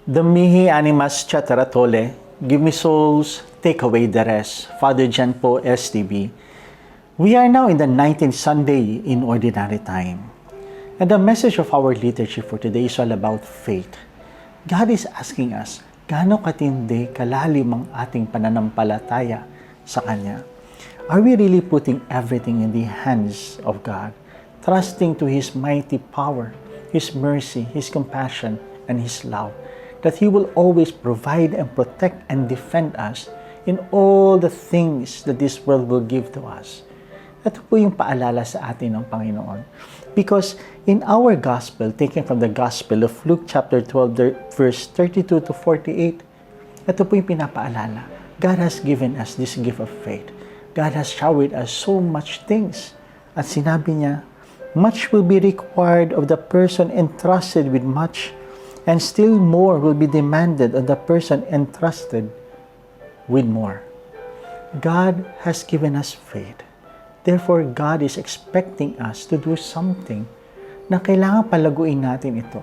The mihi animas chataratole, give me souls, take away the rest. Father John Po, STB. We are now in the 19th Sunday in Ordinary Time. And the message of our liturgy for today is all about faith. God is asking us, gaano katindi, kalalim ang ating pananampalataya sa Kanya? Are we really putting everything in the hands of God, trusting to His mighty power, His mercy, His compassion, and His love, that He will always provide and protect and defend us in all the things that this world will give to us? Ito po yung paalala sa atin ng Panginoon. Because in our gospel, taken from the Gospel of Luke chapter 12, verse 32 to 48, ito po yung pinapaalala. God has given us this gift of faith. God has showered us so much things. At sinabi niya, much will be required of the person entrusted with much, and still more will be demanded of the person entrusted with more. God has given us faith. Therefore, God is expecting us to do something na kailangan palaguin natin ito.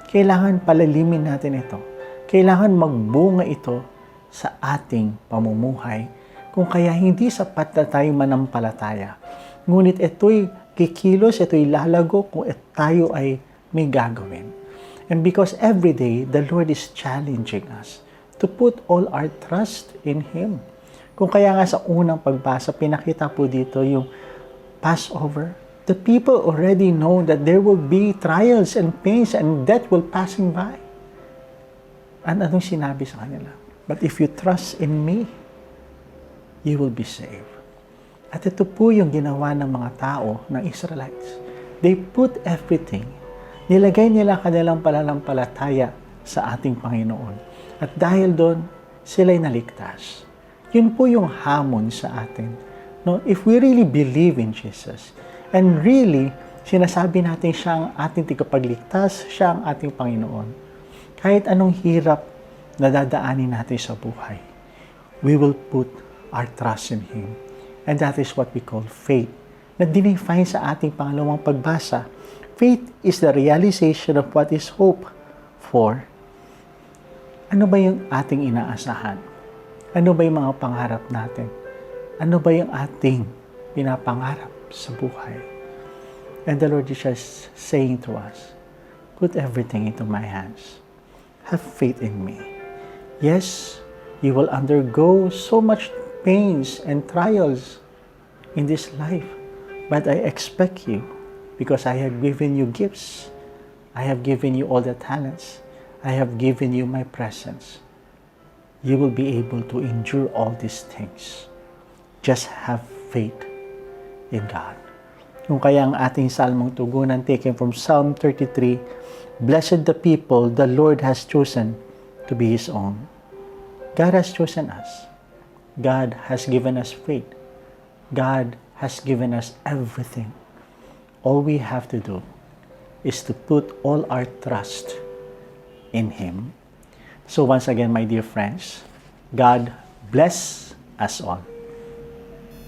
Kailangan palalimin natin ito. Kailangan magbunga ito sa ating pamumuhay. Kung kaya hindi sapat na tayo manampalataya. Ngunit ito'y kikilos, ito'y lalago kung tayo ay may gagawin. And because every day, the Lord is challenging us to put all our trust in Him. Kung kaya nga sa unang pagbasa, pinakita po dito yung Passover. The people already know that there will be trials and pains and death will passing by. And anong sinabi sa kanila? But if you trust in me, you will be saved. At ito po yung ginawa ng mga tao ng Israelites. They put everything. Nilagay nila kanilang pananampalataya sa ating Panginoon. At dahil doon, sila'y naligtas. Yun po yung hamon sa atin. No? If we really believe in Jesus, and really, sinasabi natin siya ang ating tagapagligtas, siya ang ating Panginoon. Kahit anong hirap na dadaanin natin sa buhay, we will put our trust in Him. And that is what we call faith. Na dinefine sa ating pangalawang pagbasa. Faith is the realization of what is hoped for. Ano ba yung ating inaasahan? Ano ba yung mga pangarap natin? Ano ba yung ating pinapangarap sa buhay? And the Lord is just saying to us, put everything into my hands. Have faith in me. Yes, you will undergo so much pains and trials in this life, but I expect you, because I have given you gifts. I have given you all the talents. I have given you my presence. You will be able to endure all these things. Just have faith in God. Kung kaya ang ating salmong tugunan taken from Psalm 33, blessed the people the Lord has chosen to be His own. God has chosen us. God has given us faith. God has given us everything. All we have to do is to put all our trust in Him. So once again, my dear friends, God bless us all.